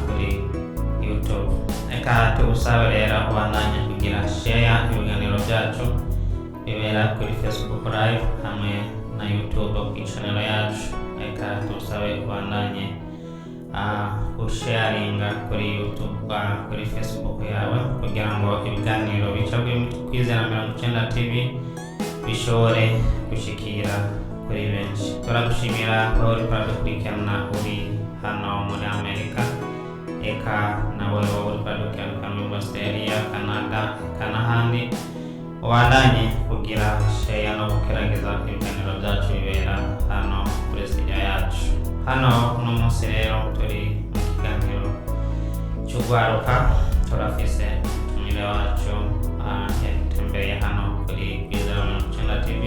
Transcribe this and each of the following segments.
kuri YouTube. Eka tugusabe rero ubandanye kugira share ibiganiro byacu bibera kuri Facebook Live hamwe na YouTube ku channel yacu. Eka tugusabe ubandanye usharinga kuri YouTube kuri Facebook yawe kugira ngo ibiganiro bica kuri Kwizera 90 TV bishobore gushikira kuri benshi. Turagushimira aho uri paradukurikirana uri hano muri Amerika, eka nawe uri paradukurikirana muri Australia, Canada, n'ahandi. Ubandanye kugira share no gukerageza ibiganiro byacu bibera hano kuri studio yacu. Hano uno munsi rero turi mu kiganiro cy'ugwaruka, turafise umwire wacu yatembereye hano kuri Kwizera 90 TV.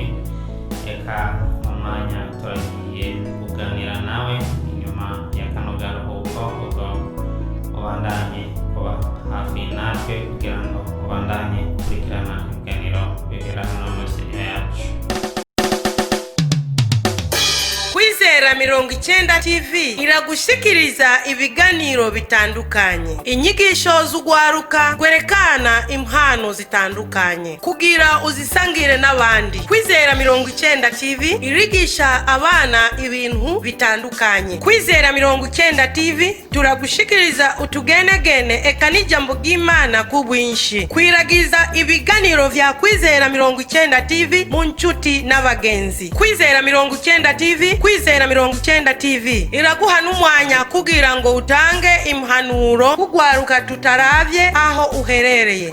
Eka umwanya turagiye kuganira nawe inyuma ya kano garuhuko, ubwo ubandanye kuba hafi natwe kugira ngo ubandanye kurikirana ibiganiro bibera hano muri studio yacu. Kwizera 90 TV iragushikiriza ibiganiro bitandukanye, inyigisho z'ugwaruka gwerekana impano zitandukanye kugira uzisangire n'abandi. Kwizera 90 TV irigisha abana ibintu bitandukanye. Kwizera 90 TV turagushikiriza utugenegene eka n'ijambo ry'Imana ku bwinshi. Kwiragiza ibiganiro vya Kwizera 90 TV mu nshuti n'abagenzi. Kwizera 90 TV, Kwizera 90 TV iraguha n'umwanya kugira ngo utange impanuro kugwaruka tutaravye aho uherereye.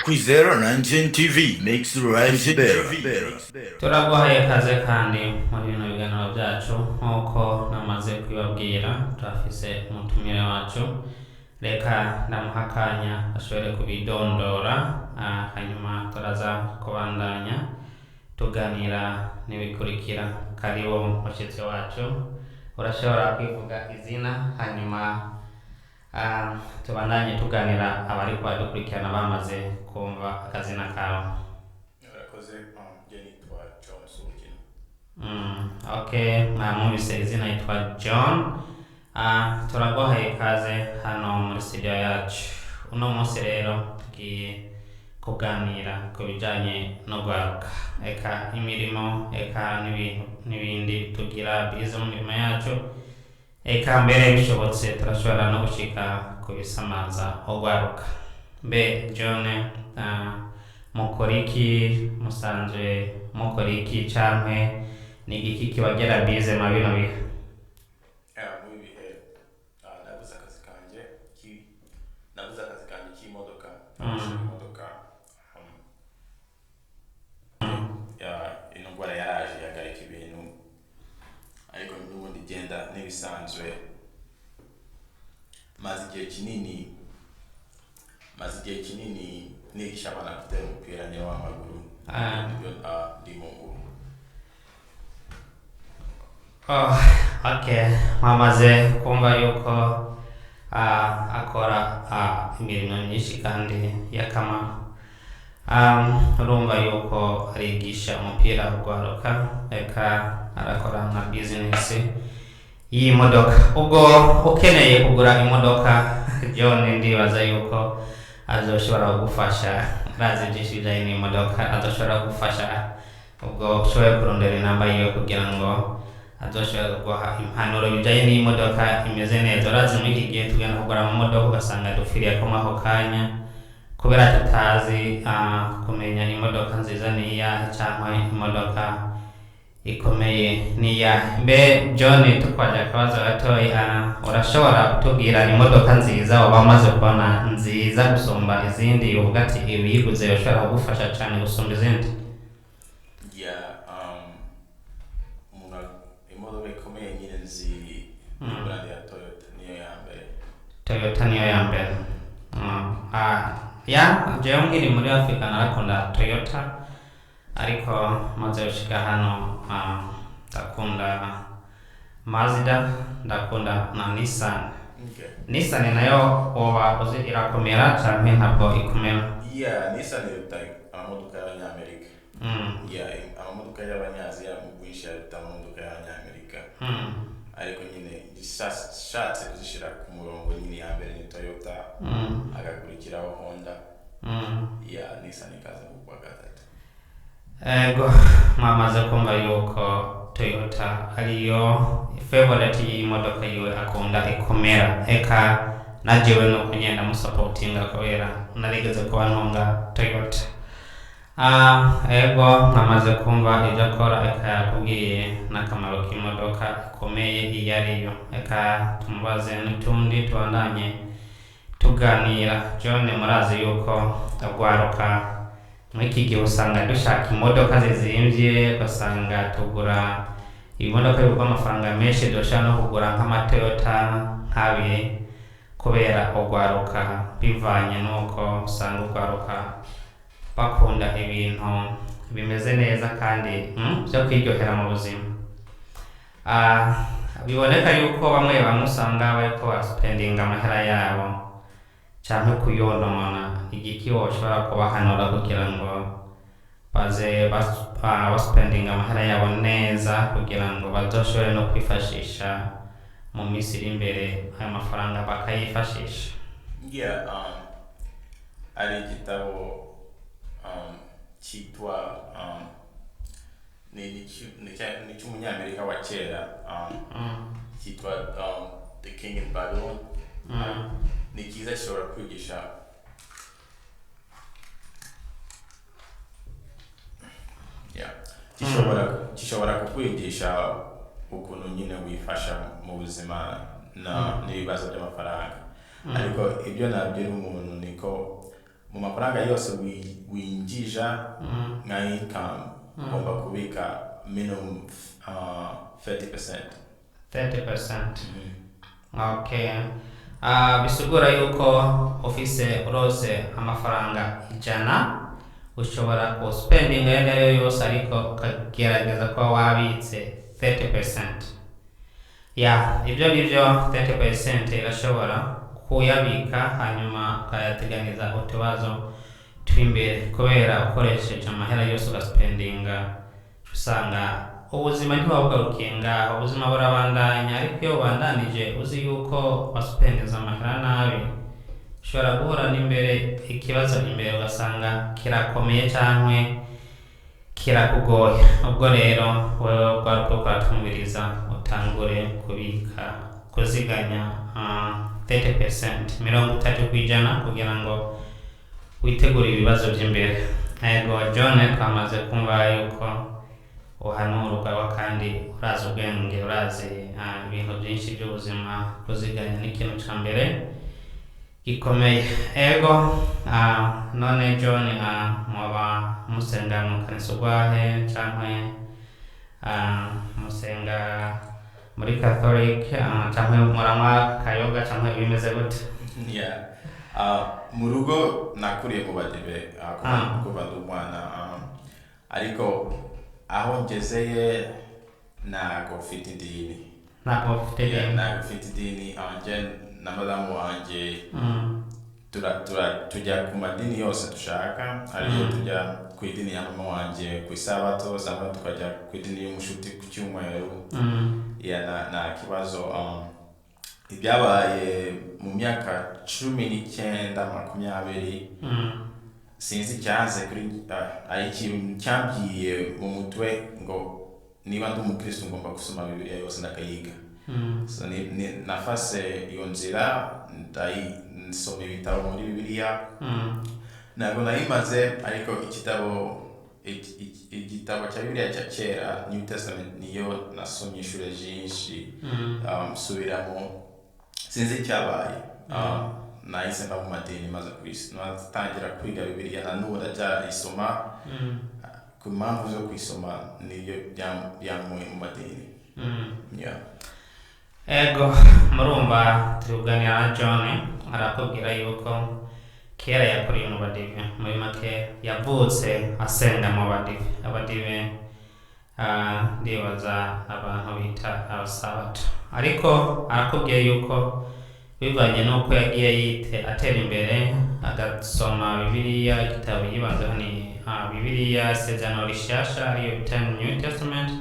Kwizera 90 TV makes life better. Turaguhaye kaze kandi mu bino biganiro byacu nk'uko namaze kwibabwira. Turafise umutumire wacu, reka ndamuhakanya ashobore kubidondora, hanyuma turaza kubandanya tuganira n'ibikurikira. Karibu mushyitsi wacu, urashobora kwivuga izina hanyuma tubandanye tuganira abari kudukurikirana bamaze kumva akazina kawe. Urakoze. Je nitwa John Sukino. Okay, mwumvise izina yitwa John. Turaguhaye kaze hano muri studio yacu. Uno munsi rero tugiye kuganira ku bijanye no gwaruka, eka imirimo, eka n'ibindi tugira bize mu mirimo yacu, eka mbere bishobotse turashobora no gushika ku bisamaza ogwaruka. Mbe John, mukoriki, musanzwe mukoriki canke ni igiki kibagera bize mu bino bihe? Muri bihe nabuze akazi kanje k'imodoka. Indwara yaraje yagarika ibintu, ariko n'ubundi genda n'ibisanzwe. maze igihe kinini nigisha abana gutera umupira w'amaguru. Nibyo ndimo ubu. Okay, mwamaze kumva yuko akora imirimo myinshi kandi y'akamaro. Urumva yuko arigisha umupira ugwaruka, eka arakora na business y'imodoka. Ubwo ukeneye kugura imodoka, John ndibaza yuko azoshobora kugufasha. Bazi byinshi bijyanye n'imodoka, azoshobora kugufasha. Ubwo ushobora kurondera inamba yiwe kugira ngo azoshobora kuguha impanuro bijyanye n'imodoka imeze neza. Urazi muri iki gihe tugenda kugura amamodoka ugasanga dupfiriye ko ako kanya kubera tutazi kumenya imodoka nziza ni iyahe cyangwa imodoka ikomeye ni iyahe. Mbe John, tukwaje akabazo gatoya, urashobora kutubwira imodoka nziza waba umaze kubona nziza gusumba izindi uvuga ati ibi yiguze yoshobora kugufasha cyane gusumba izindi? Imodoka ikomeye nyine nzi brand ya Toyota niyo ya mbere. Toyota niyo ya mbere. Jewe ngiri muri Afrika narakunda Toyota, ariko maze gushika hano ndakunda Mazda, ndakunda na Nissan. Okay. Nissan nayo oba uzi irakomera canke ntabwo ikomera? Nissan iruta amamodoka y'Abanyamerika. Amamodoka y'Abanyaziya mu bwinshi aruta amamodoka y'Abanyamerika. ariko nyine gishatse kuzishira ku murongo nyine ya mbere ni Toyota agakurikiraho Honda ya Nissan ikaza kugwa gatatu. Ego mwamaze kumva yuko Toyota ariyo favorite y'imodoka yiwe akunda ikomera, eka najewe no kunyenda musupportinga kubera narigeze kuba ntunga Toyota. Ego mwamaze kumva ibyo akora, eka yakubwiye n'akamaro k'imodoka ikomeye iyo ariyo, eka tumubaze n'utundi tubandanye tuganira. John, murazi yuko agwaruka muri iki gihe usanga dushaka imodoka zizimvye, ugasanga tugura imodoka y'ubwo amafaranga menshi dushaka no kugura nk'amatoyota nk'abiri kubera ugwaruka, bivanye n'uko usanga ugwaruka bakunda ibintu bimeze neza kandi byo kwiryohera mu buzima. Biboneka yuko bamwe usanga bariko baspendinga amahera yabo cyangwa kuyonona. Igiki woshobora kubahanura kugira ngo baze baspendinga amahera yabo neza kugira ngo bazoshobore no kwifashisha mu minsi iri imbere, ayo mafaranga bakayifashisha? Ari igitabo cyitwa ni cy'umunyamerika wa kera cyitwa The King in Babylon. Ni kiza gishobora kwigisha gishobora kukwigisha ukuntu nyine wifasha mu buzima n'ibibazo by'amafaranga. Ariko ibyo nabwira umuntu niko mu mafaranga yose winjija nka income ugomba kubika minimum 30%. Okay. Bisugura yuko ofise urose amafaranga 100 ushobora kuspendinga yale yose, ariko ukagerageza kuba wabitse 30%. Ibyo nivyo 30% irashobora kuyabika hanyuma ukayateganiza utubazo twimbere, kubera ukoresheje amahera yose ugaspendinga usanga ubuzima ntiwabugarukiye ngaho, ubuzima burabandanya. Ariko iyo ubandanije uzi yuko waspendeza amahera nabi, ushobora guhura n'imbere ikibazo imbere ugasanga kirakomeye cyangwa kirakugoye. Ubwo rero wewe ubwaruko kwatumviriza utangure kubika, kuziganya 30%, 30% kugira ngo witegure ibibazo by'imbere. Ego John, twamaze kumva yuko uhanurwa kandi urazi ubwenge, urazi ibintu byinshi by'ubuzima. Kuziganya ni ikintu cya mbere gikomeye. Ego none John, mwaba musenga mu kanisa ugwahe cyangwa musenga muri Catholic cyangwa muranywa kayoga cyangwa bimeze gute? Mu rugo nakuriye mu badive kuva ndi umwana, ariko aho ngezeye ntago mfite idini. Anje na madamu wanje tujya ku madini yose dushaka. Ariyo tujya ku idini ya mama wanje ku isabato, cyangwa tukajya ku idini y'umushuti ku cyumweru. Nta kibazo. Ibyabaye mu myaka 19-20 sinzi cyanze kuri ikintu cyambwiye mu mutwe ngo niba ndi umukristo ngomba gusoma Bibiliya yose ndakayiga. So nafase iyo nzira nsoma ibitabo muri Bibiliya. Ntabwo nayimaze, ariko igitabo cya Bibiliya cya kera, New Testament, niyo nasomye inshuro nyinshi. Subiramo sinzi cyabaye. Nahise mba mu madini maze natangira kwiga Bibiliya, na n'ubu ndacyayisoma ku mpamvu zo kuyisoma niyo byankuye mu madini. Ego murumva tuganira na John, arakubwira yuko kera yakuriye mu badive. Muri make yavutse asenga mu badive. Abadive ndibaza abantu bita abasabato, ariko arakubwiye yuko bivanye n'uko yagiye atera imbere agasoma Bibiliya. Igitabo yibanzeho ni Bibiliya Isezerano Rishasha, ariyo bita New Testament.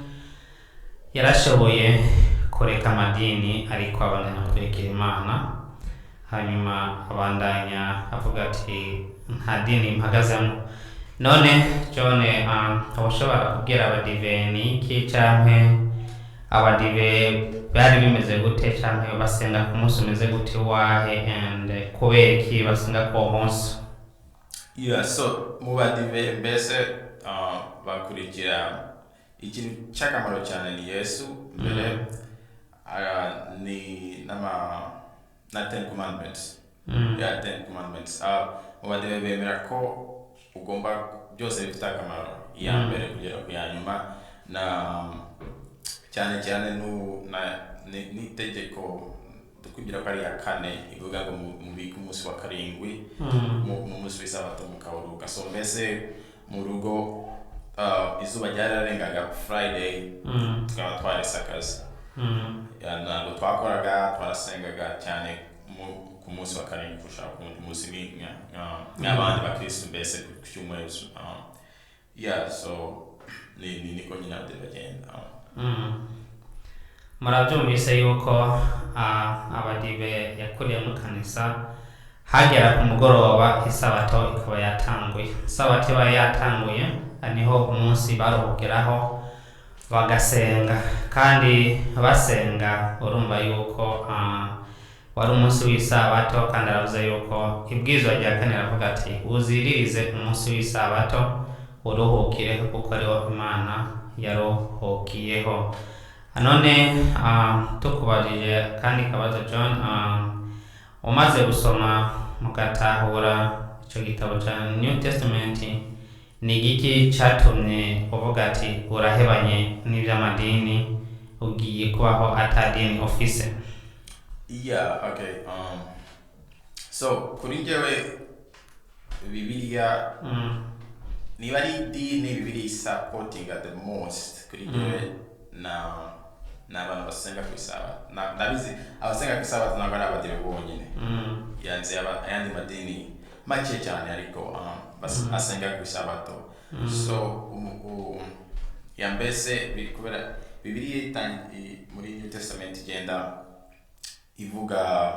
Yarashoboye kureka amadini ariko abandanya kurikira Imana. Hanyuma abandanya avuga ati nta dini mpagazemo. None John abashobora kubwira abadive ni iki canke abadive bari bimeze gute canke basenga ku munsi umeze gute wahe and kubera iki basenga ku munsi? So mu badive mbese bakurikira ikintu cy'akamaro cyane ni Yesu mbere ni na Ten Commandments. Ten Commandments. Mu badive bemera ko ugomba byose bifite akamaro iya mbere kugera ku ya nyuma na cyane n'itegeko kugira ko ari ya kane ivuga ngo mubike umunsi wa karindwi mu munsi w'isabato mukaruhuka. So mbese mu rugo izuba ryararengaga Friday tukaba twarese akazi ntabwo twakoraga, twarasengaga cyane ku munsi wa karindwi kurusha ku munsi nk'abandi bakristo mbese ku cyumweru. So niko nyine bagenda. Murabyumvise yuko abadive yakuriye mu kanisa hagera ku mugoroba isabato ikaba yatanguye. Isabato iba yatanguye niho umunsi baruhukiraho bagasenga, kandi basenga urumva yuko wari umunsi w'isabato, kandi aravuze yuko ibwirizwa rya kane ravuga ati uziririze umunsi w'isabato uruhukireho kuko ariho Imana yaruhukiyeho. None tukubajije kandi kabazo John, umaze gusoma mugatahura icyo gitabo cya New Testament, ni igiki cyatumye uvuga ati urahebanye n'iby'amadini ugiye kubaho atadini ofise? Okay. So kuri njyewe Bibiliya niba ari idini Bibiliya supportinga the most kuri njyewe n'abantu basenga ku isabato. Ndabizi abasenga ku isabato ntabwo ari abadive bonyine, yanze ayandi madini make cyane ariko asenga ku isabato. So mbese kubera Bibiliya muri New Testament igenda ivuga,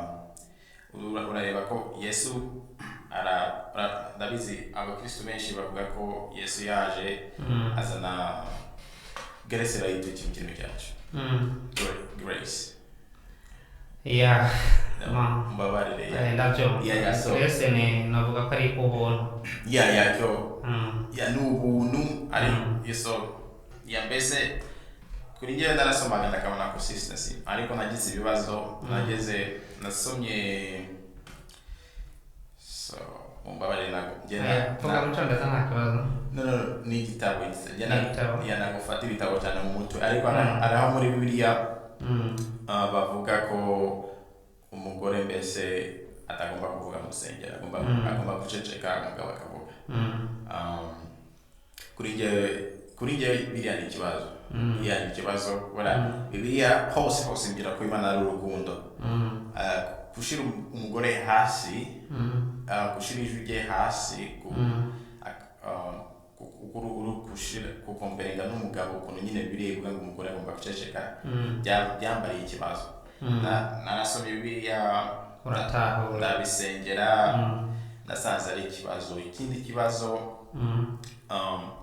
urareba ko Yesu ndabizi abakristo benshi bavuga ko Yesu yaje azana grace rayito ikintu cyacu, grace. Mbabarire. Ndabyo. Grace ni navuga ko ari ubuntu. Ni ubuntu ari Yesu. Mbese kuri njyewe narasomaga ndakabona consistency, ariko nagize ibibazo, nasomye mbabarire tuvuga mu cyongereza nta kibazo. Ni igitabo nagufata ibitabo cyane mu mutwe, ariko araho muri Bibiliya bavuga ko umugore mbese atagomba kuvuga mu rusengero, agomba guceceka umugabo akavuga. Kuri njyewe Bibiliya ni ikibazo. Ni ikibazo. Bibiliya hose mbwira ko Imana ari urukundo. Gushira umugore hasi, gushira ijwi rye hasi, kukomperenga n'umugabo ukuntu nyine Bibiliya ivuga ngo umugore agomba guceceka, byambariye ikibazo. Narasomye Bibiliya, ndabisengera, nasanze ari ikibazo. Ikindi kibazo,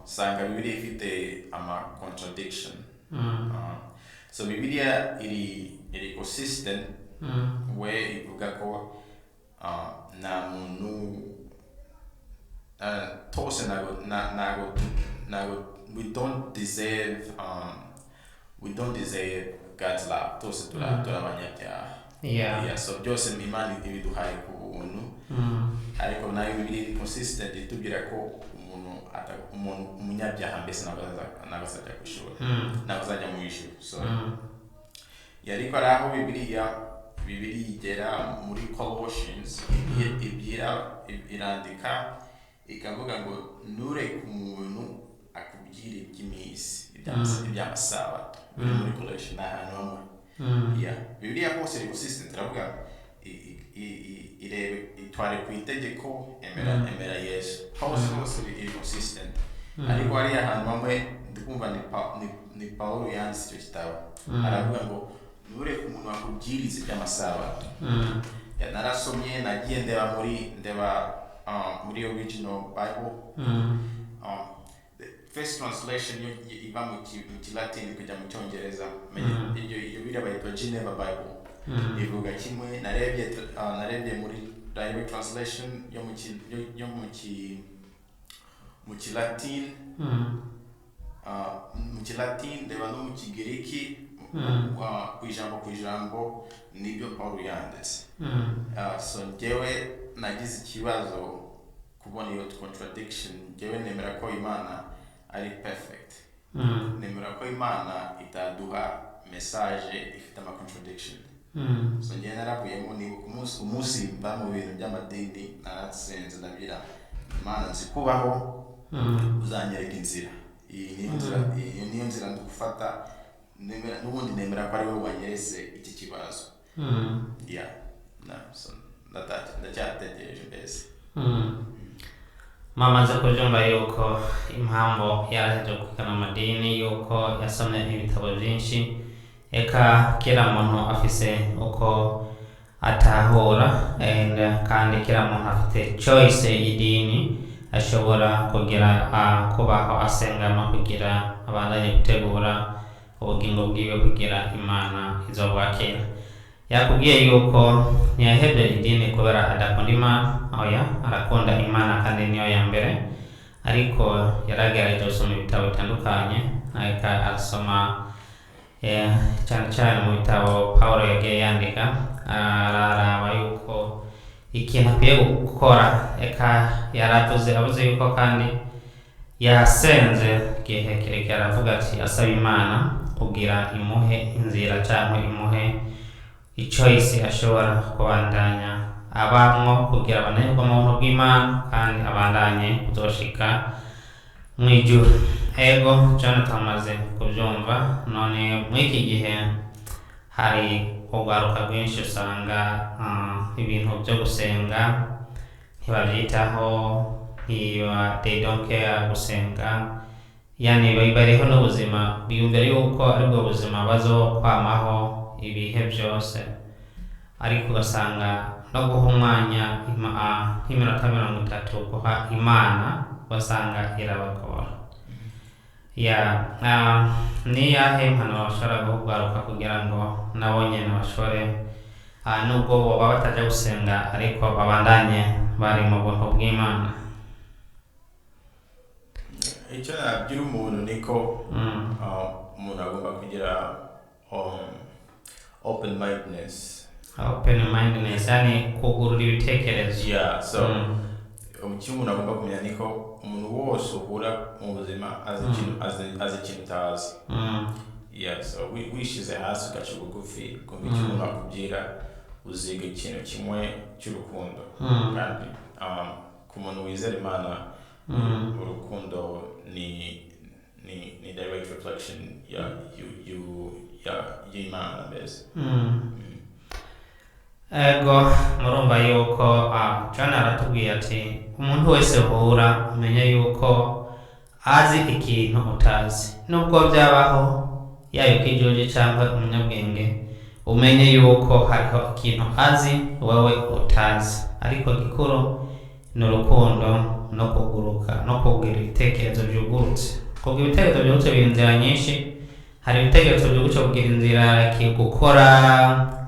sanga Bibiliya ifite contradiction. So Bibiliya iri consistent, we ivuga ko nta muntu tose we don't deserve God's love. Tose turabanyabyaha. So byose Imana ibiduhaye ku buntu, ariko nayo Bibiliya iri consistent itubwira ko umunyabyaha mbese ntabwo azajya ku ishuri, ntabwo azajya mu ishuri. So yariko ari aho Bibiliya igera muri Colossians, irandika ikavuga ngo ntureke umuntu akubwire iby'iminsi iby'amasabato. Muri Colossians n'ahantu hamwe. Bibiliya hose iri consistent, iravuga itware ku itegeko, emera Yesu. Hose iri consistent. Ariko hariya ahantu hamwe ndikumva ni Pawulo yanditse icyo gitabo, aravuga ngo nure ku muntu wakubwiriza iby'amasabato. Narasomye nagiye ndeba muri original Bible. The first translation iva mu Kilatini kujya mu Cyongereza. Iyo bira bayitwa Geneva Bible. Ivuga kimwe narebye muri direct translation yo mu Kilatini. Mu Kilatini ndeba no mu Kigiriki ku ijambo nibyo Paulo yanditse. So njyewe nagize ikibazo kubona iyo contradiction. Njyewe nemera ko Imana ari perfect. Nemera ko Imana itaduha message ifite ama contradiction. So njyewe narabuyemo ni umunsi mba mu bintu by'amadini naratsenze ndabira Imana nzi kubaho uzanyereka inzira. Iyi niyo nzira ndugufata. N'ubundi nemera ko ari wowe wanyeretse iki kibazo. So ndacyategereje mbese. Mamaze kubyumva yuko impamvu yaraje kwigana amadini yuko yasomye ibitabo byinshi, eka kila muntu afise uko atahura, kandi kila muntu afite choice y'idini ashobora kugira kubaho asenga no kugira abandanye gutegura ubugingo bwiwe kugira Imana izobwakira. Yakubwiye yuko ntiyahebye idini kubera adakunda Imana. Oya, arakunda Imana kandi niyo ya mbere, ariko yaragerageje gusoma ibitabo bitandukanye, ariko arasoma cyane mu bitabo Paulo yagiye yandika, araraba yuko ikintu akwiye gukora. Eka avuze yuko kandi yasenze igihe kirekire, aravuga ati asaba Imana kugira imuhe inzira cyangwa imuhe choice ashobora kubandanya abamwo kugira abanezerwa mu buntu bw'Imana kandi abandanye kuzoshika mu ijuru. Ego Jonathan amaze kubyumva. None muri iki gihe hari ugaruka rwinshi usanga ibintu byo gusenga ntibabyitaho, they don't care gusenga, yani bariho n'ubuzima biyumvira yuko aribwo buzima bazokwamaho ibihe byose, ariko ugasanga no guha umwanya nk'iminota 30 guha Imana basanga irabagora. Ni yahe impanuro bashobora guhaguruka kugira ngo nabo nyene bashobore nubwo baba batajya gusenga ariko babandanye bari mu buntu bw'Imana? Icyo nabwira umuntu niko umuntu agomba kugira open mindedness, yani kugurura ibitekerezo. So icyo umuntu agomba kumenya niko umuntu wose uhura mu buzima azi ikintu utazi. So wishize hasi ugaca bugufi kumva icyo umuntu akubwira, uziga ikintu kimwe cy'urukundo. Kandi ku muntu wizera Imana, urukundo ni direct reflection y'Imana mbese. Ego murumva yuko John aratubwiye ati umuntu wese uhura amenye yuko azi ikintu utazi, nubwo byabaho yayo kijuje cyangwa umunyabwenge, umenye yuko hariho ikintu azi wowe utazi, ariko gikuru ni urukundo no kuguruka no kugira ibitekerezo byugurutse. Kugira ibitekerezo byugurutse biri inzira nyinshi. Hari ibitekerezo byugurutse kugira inzira gukora,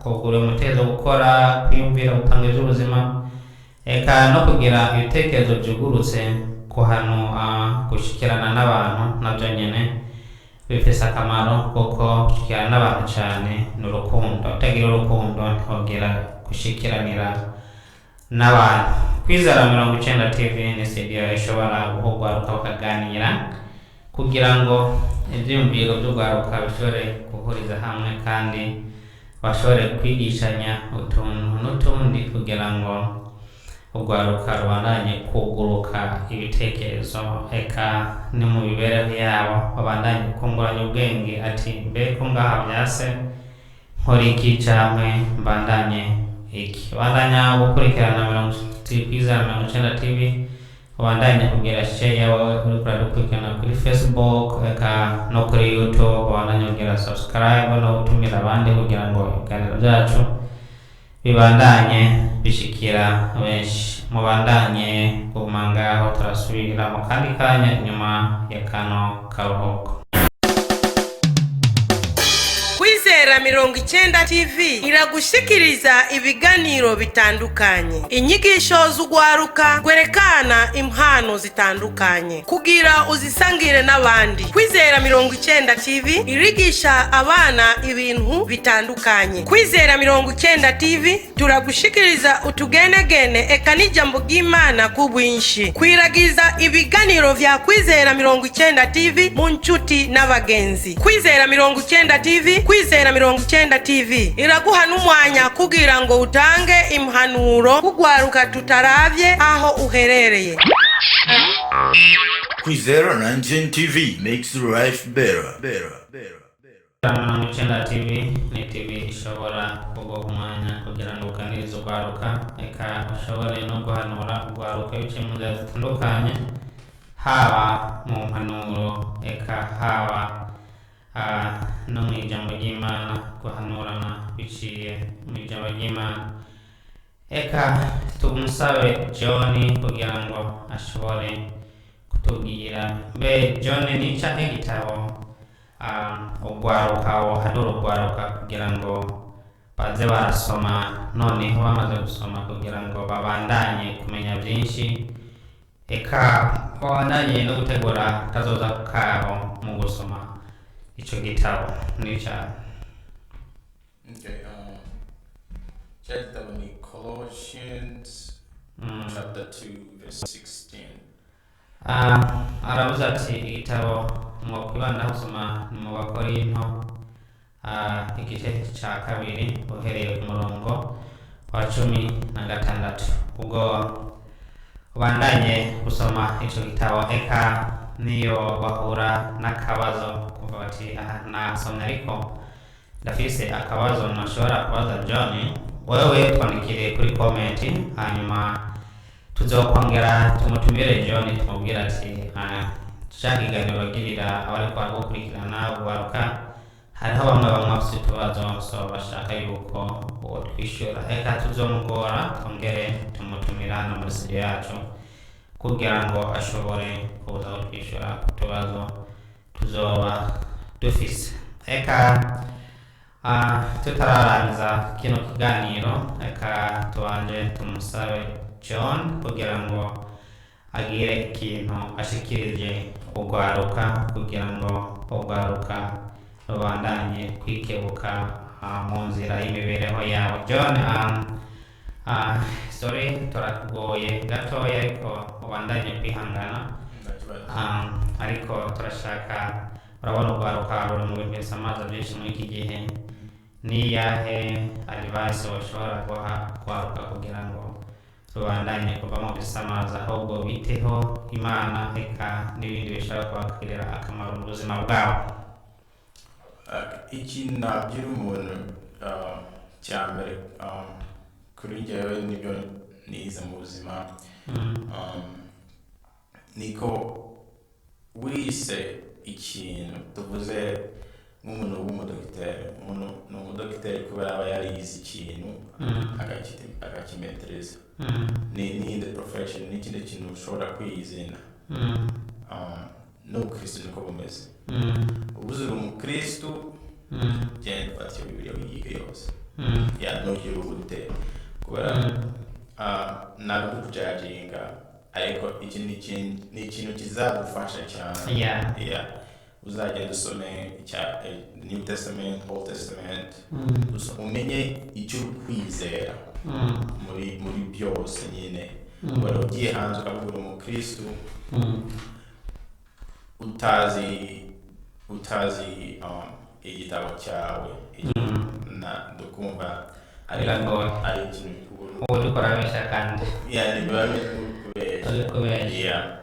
kugura umutezo gukora, kwiyumvira gutanga ubuzima, eka no kugira ibitekerezo byugurutse ku hantu gushikirana n'abantu nabyo nyene bifise akamaro, kuko gushikirana n'abantu cyane ni urukundo. Utagira urukundo ntiwogera gushikiranira n'abantu. Kwizera 90 TV ni studio ishobora guhugwaruka bakaganira kugira ngo ibyumviro by'ugwaruka bishobore guhuriza hamwe kandi bashobore kwigishanya utuntu n'utundi kugira ngo ugwaruka rubandanye kuguruka ibitekerezo, eka ni mu bibereho yabo babandanye kunguranya ubwenge ati mbeko ngaha byase nkora iki cyangwa mbandanye iki. Bandanya gukurikirana Kwizera 90 TV ubandanye kugira share yawe uri kuradukurikirana kuri Facebook eka no kuri YouTube, ubandanye kugira subscribe no gutumira abandi kugira ngo ibiganiro byacu bibandanye bishikira benshi. Mubandanye kumangaho turasubira mu kandi kanya nyuma ya kano karuhuko. Kwizera 90 TV iragushikiriza ibiganiro bitandukanye, inyigisho z'ugwaruka gwerekana impano zitandukanye kugira uzisangire n'abandi. Kwizera 90 TV irigisha abana ibintu bitandukanye. Kwizera 90 TV turagushikiriza utugenegene eka n'ijambo ry'Imana ku bwinshi. Kwiragiza ibiganiro vya Kwizera 90 TV mu nshuti n'abagenzi. Kwizera 90 TV, Kwizera 90 TV iraguha n'umwanya kugira ngo utange impanuro kugwaruka tutaravye aho uherereye. Kwizera 90 TV makes life better. 90 TV ni TV ishobora kuguha umwanya kugira ngo uganirize ugwaruka eka ushobore no guhanura ugwaruka biciye mu nzira zitandukanye, haba mu mpanuro eka haba no mu ijambo ry'Imana, guhanurana biciye mu ijambo ry'Imana. Eka tumusabe John kugira ngo ashobore kutubwira mbe John ni cyahe gitabo ugwaruka wohanura ugwaruka kugira ngo baze barasoma, noneho bamaze gusoma kugira ngo babandanye kumenya byinshi eka babandanye no gutegura kazoza kabo mu gusoma ico gitabo ni cha. Okay, chapter ni Colossians chapter 2 verse 16. Aravuze ati igitabo mu kwibanda gusoma mu Bakorinto igice ca kabiri uhereye ku murongo wa 16. Ubwo ubandanye gusoma ico gitabo eka niyo bahura n'akabazo kuva bati nasomye ariko ndafise akabazo nashobora kubaza John, wewe twandikire kuri comment, hanyuma tuzokongera tumutumire John tumubwira ati shaka iganiro girira abari kwa gukurikirana ugwaruka, hariho bamwe bafite utubazo so bashaka yuko uwo twishura, eka tuzomugora twongere tumutumira no muri studio yacu kugira ngo ashobore kuza kwishura utubazo tuzoba dufise. Eka tutararangiza kino kiganiro, eka tubanje tumusabe John kugira ngo agire ikintu ashikirije ugwaruka kugira ngo ugwaruka rubandanye kwikebuka mu nzira y'imibereho yabo. John, sorry turakugoye gatoya ariko ubandanye kwihangana, ariko turashaka urabona ugwaruka ruri mu bintu bisamaza byinshi muri iki gihe, ni yahe advice washobora guha ugwaruka kugira ngo rubandanye kuva mu bisamaza ahubwo biteho Imana eka n'ibindi bishobora kubagirira akamaro mu buzima bwabo? Iki nabwira umuntu cyambere kuri njyewe nibyo nize mu buzima, niko wise ikintu tuvuze nk'umuntu w'umudokiteri, umuntu ni umudokiteri kubera aba yarize ikintu akakimetereza, ni the profession, ni ikindi kintu ushobora kwiyizina. n'ubukristo niko bumeze. Ubuze uri umukristo genda ufata iyo Bibiliya wiyige yose, ntugire ubute kubera ntabwo kujaginga, ariko iki ni ikintu kizagufasha cyane. Uzagenda usome New Testament, Old Testament, umenye icyo kwizera muri byose nyine. Wari ugiye hanze ukavuga umukristo utazi igitabo cyawe na dukumva ari ikintu ubu dukora besha kandi ni biba kubesha.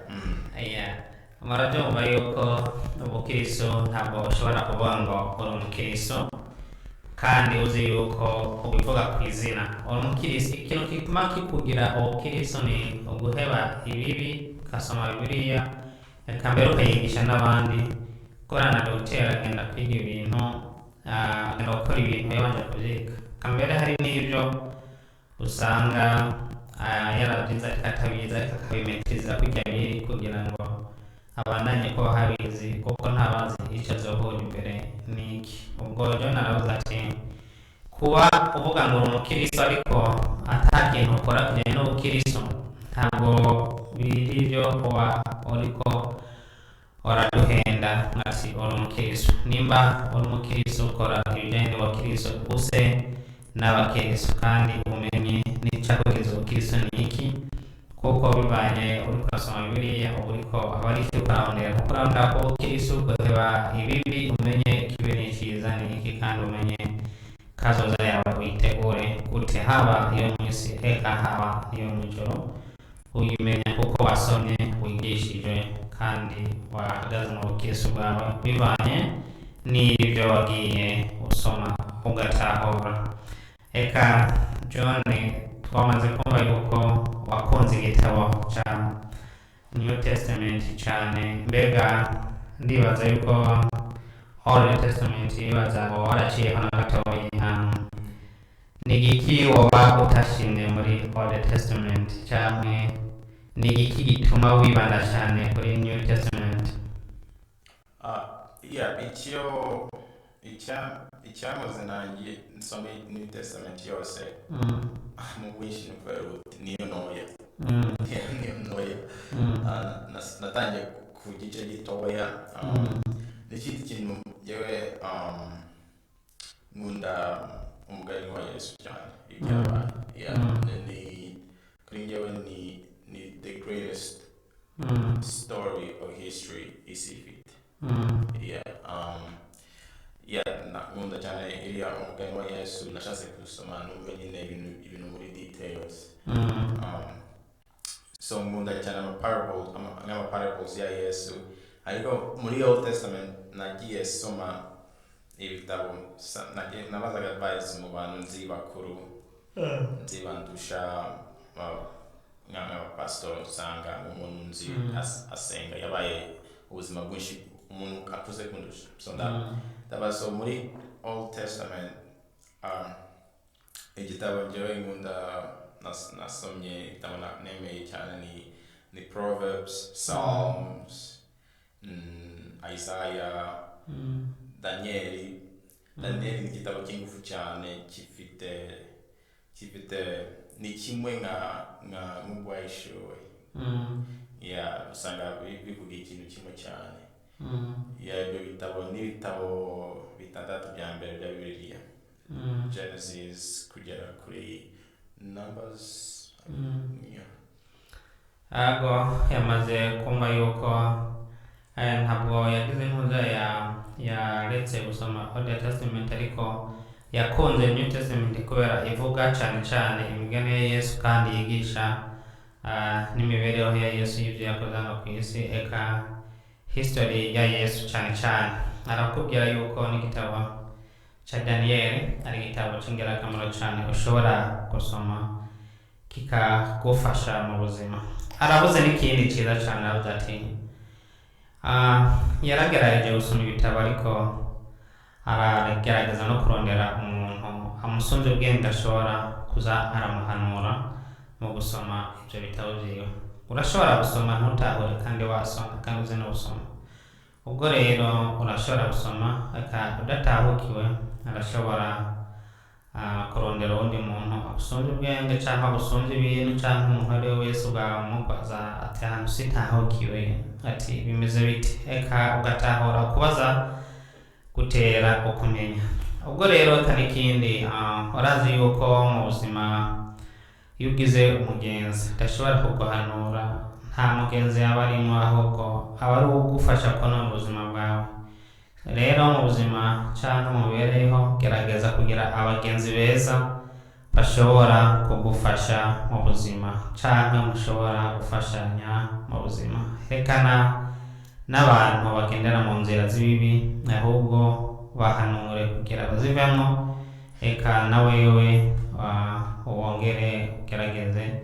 Murabyumva yuko ubukristo ntabwo ushobora kuvuga ngo uri umukristo kandi uzi yuko ubivuga ku izina uri umukristo. Ikintu gituma kikugira ubukristo ni uguheba ibibi ukasoma bibiliya eka mbere ukayigisha n'abandi korana dogiteri agenda kwiga ibintu agenda gukora ibintu yabanje kubyiga kambere hari n'ibyo usanga yarabyize ariko atabizi ariko akabimetiriza kujya biri kugira ngo abandanye ko habizi kuko ntabazi icyo azohura imbere n'iki ubwo John aravuze ati kuba uvuga ngo uri umukiristo ariko atakintu ukora kujyanye n'ubukiristo ntabwo biri byo kuba uriko uraduhenda ati uri umukiristo nimba uri umukiristo ukora ibijyanye n'ubukiristo use n'abakiristo kandi umenye n'icyakugeza ubukiristo ni iki kuko bivanye uriko urasoma bibiliya uriko aba ari icyo ukarondera kuko urabona ko ubukiristo ukareba ibibi umenye ikibi n'icyiza ni iki kandi umenye kazoza yawe witegure gute haba iyo mu isi eka haba iyo mu ijoro uyimenya kuko wasomye wigishijwe kandi wahagaze mu bukiristo bwawe bivanye n'ibyo wagiye usoma ugatahura eka John twamaze kumva yuko wakunze igitabo cya New Testament cyane mbega ndibaza yuko Old Testament yibaza ngo waraciyeho na gatoya ni igiki woba utashimye muri Old Testament cyangwa ni igiki gituma wibanda cyane kuri New Testament? icyamuze nanjye nsome New Testament yose mu bwinshi ni kubera niyo ntoya natangiye ku gice gitoya n'ikindi kintu yewe nkunda umugani wa Yesu cyane ni kuri njyewe ni the greatest story of history is it nkunda cyane iriya umugani wa Yesu nashatse kusoma numva nyine ibintu muri details so nkunda cyane amaparables ya Yesu ariko muri Old Testament nagiye soma ibitabo nabazaga advice mu bantu nzi bakuru nzi bandusha nk'abapastor usanga umuntu nzi asenga yabaye ubuzima bwinshi umuntu akuze kundusha so ndabaso muri Old Testament igitabo njyewe nkunda nasomye igitabo nemeye cyane ni Proverbs, Psalms, Isaiah, Daniel ni igitabo kingufu cyane kifite ni kimwe nka mubwahishuwe usanga bivuga ikintu kimwe cyane ibyo bitabo n'ibitabo bitandatu bya mbere bya Bibiliya Genesis kugera kuri Numbers ago yamaze kumva yuko ntabwo yagize impuza yaretse gusoma Old Testament ariko yakunze New Testament kubera ivuga cyane imigani ya Yesu kandi yigisha n'imibereho ya Yesu y'ibyo yakoze hano ku isi eka history ya Yesu cyane arakubwira yuko n'igitabo cya Daniel ari igitabo cy'ingirakamaro cyane ushobora gusoma kikagufasha mu buzima. Aravuze n'ikindi cyiza cyane aravuze ati yaragerageje gusoma ibitabo ariko aragerageza no kurondera umuntu amusunze ubwenge ashobora kuza aramuhanura mu gusoma ibyo bitabo byiwe. Urashobora gusoma ntutahure kandi wasoma kandi uzi no gusoma. Ubwo rero urashobora gusoma udatahukiwe arashobora kurondera undi muntu agusunze ubwenge cyangwa agusunze ibintu cyangwa umuntu ari we wese ugamubaza ati ahantu sitahukiwe ati bimeze bite ugatahura kubaza gutera ukumenya. Ubwo rero n'ikindi urazi yuko mu buzima iyo ugize umugenzi udashobora kuguhanura nta mugenzi yaba arimo ahubwo aba ari ugufasha kubona mu buzima bwawe. Rero mu buzima cyangwa mu mibereho gerageza kugira abagenzi beza bashobora kugufasha mu buzima cyangwa mushobora gufashanya mu buzima. Rekana n'abantu bagendera mu nzira z'ibibi ahubwo bahanure kugira bazivemo. Eka nawe wongere ugerageze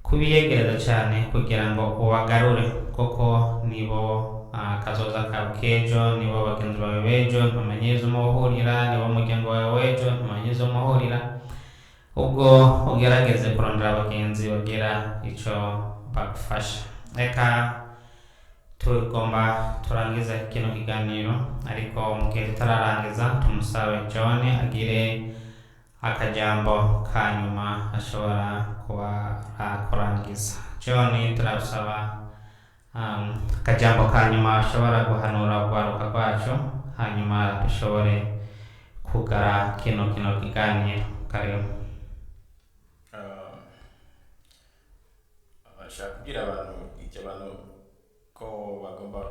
kubiyegereza cyane kugira ngo ubagarure, kuko nibo kazoza kawe k'ejo, nibo bagenzi bawe b'ejo, ntumenye izo muhurira, nibo umuryango wawe w'ejo, ntumenye izo muhurira. Ubwo ugerageze kurondera abagenzi bagira icyo bagufasha. Reka tugomba turangiza kino kiganiro, ariko mu gihe tutararangiza tumusabe John agire akajambo ka nyuma ashobora kuba kurangiza. John, turasaba akajambo ka nyuma ashobora guhanura urwaruka rwacu, hanyuma dushobore kugara kino kiganiro. Karibu. Ashaka kubwira abantu ko bagomba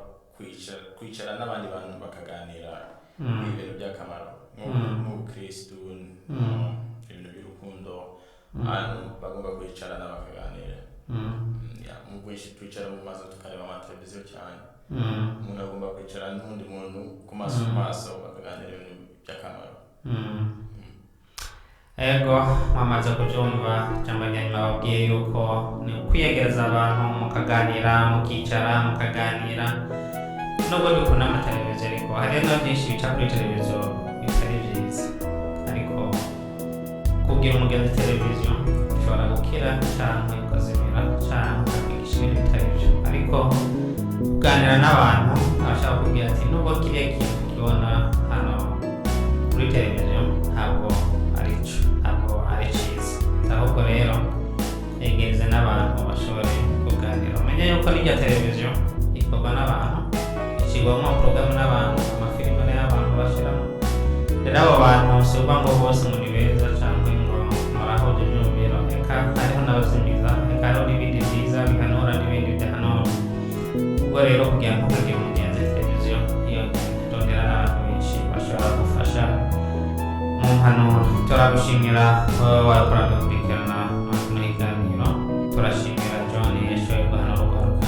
kwicara n'abandi bantu bakaganira ibintu by'akamaro nk'ubukristu, ibintu by'urukundo, abantu bagomba kwicara n'abakaganira. Mu bwinshi twicara mu maso tukareba amateleviziyo cyane, umuntu agomba kwicara n'undi muntu ku maso bakaganira ibintu by'akamaro. Ego mwamaze kubyumva, cyangwa nyuma babwiye yuko ni kwiyegereza abantu mukaganira, mukicara mukaganira. Nubwo dukunda amateleviziyo, ariko hari na byinshi bica kuri televiziyo bitari byiza, ariko kubwira umugenzi televiziyo ushobora gukira cyangwa ukazimira cyangwa ukakwigisha ibintu bitari byo. Ariko kuganira n'abantu abashaka kubwira ati nubwo kiriya kintu kibona hano kuri televiziyo ntabwo ari cyiza, ahubwo rero yegereze n'abantu bashobore kuganira. Umenye yuko n'irya televiziyo ikorwa n'abantu, ishyirwamo porogaramu n'abantu, amafilime n'abantu bashyiramo. Rero abo bantu si ukuvuga ngo bose muri beza cyangwa ngo murahoje byumviro, reka hariho n'abazimiza, reka hariho n'ibindi byiza bihanura n'ibindi bidahanura. Ubwo rero kugira ngo ugire umugenzi televiziyo iyo ndondera n'abantu benshi bashobora gufasha mu mpanuro. Turagushimira wowe wakora gukurikirana kino kiganiro. Turashimira John yashoboye guhanura urwaruka.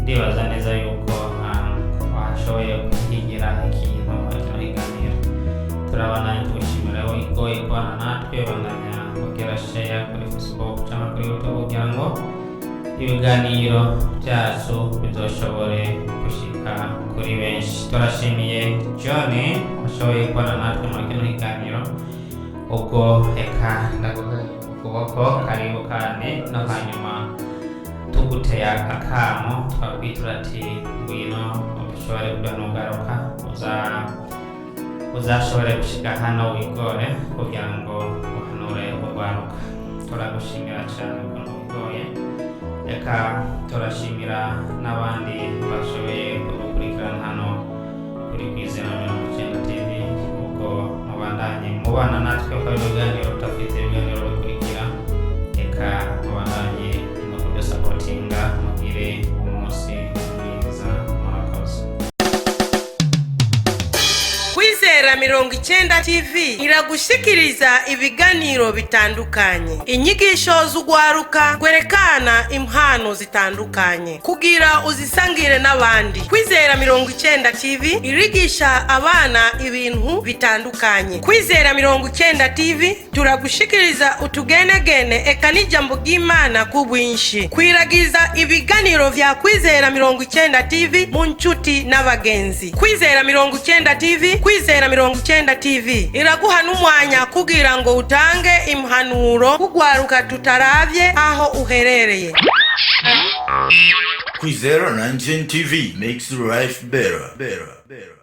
Ndibaza neza yuko washoboye kuhigira ikintu muri kino kiganiro. Turabana tugushimira wowe igoye kubana natwe, bandanya kugera share kuri Facebook cyangwa kuri YouTube kugira ngo ibiganiro byacu bizoshobore gushika kuri benshi. Turashimiye John washoboye kubana natwe muri kino kiganiro. Ubwo reka ndaguha ukuboko, karibu kandi no hanyuma tuguteye akamo twakwitura ati ngwino ushobore kuganugaruka, uzashobore gushika hano wigore kugira ngo uhanure urwaruka. Turagushimira cyane ukuntu wigoye. Reka turashimira n'abandi bashoboye kudukurikirana hano kuri Kwizera 90 TV. Ubwo mubandanye mubana natwe kwa ibiganiro, tutafite ibiganiro bikurikira. Reka mubandanye no kudusapotinga, mugire umunsi mwiza, murakoze. Kwizera 90 TV iragushikiriza ibiganiro bitandukanye, inyigisho z'ugwaruka, kwerekana impano zitandukanye kugira uzisangire n'abandi. Kwizera 90 TV irigisha abana ibintu bitandukanye. Kwizera 90 TV turagushikiriza utugenegene eka n'ijambo ry'Imana ku bwinshi. Kwiragiza ibiganiro vya Kwizera 90 TV mu nshuti n'abagenzi. Kwizera 90 TV, Kwizera 90 TV iraguha n'umwanya kugira ngo utange impanuro kugwaruka tutaravye aho uherereye. Kwizera 90 TV makes life better.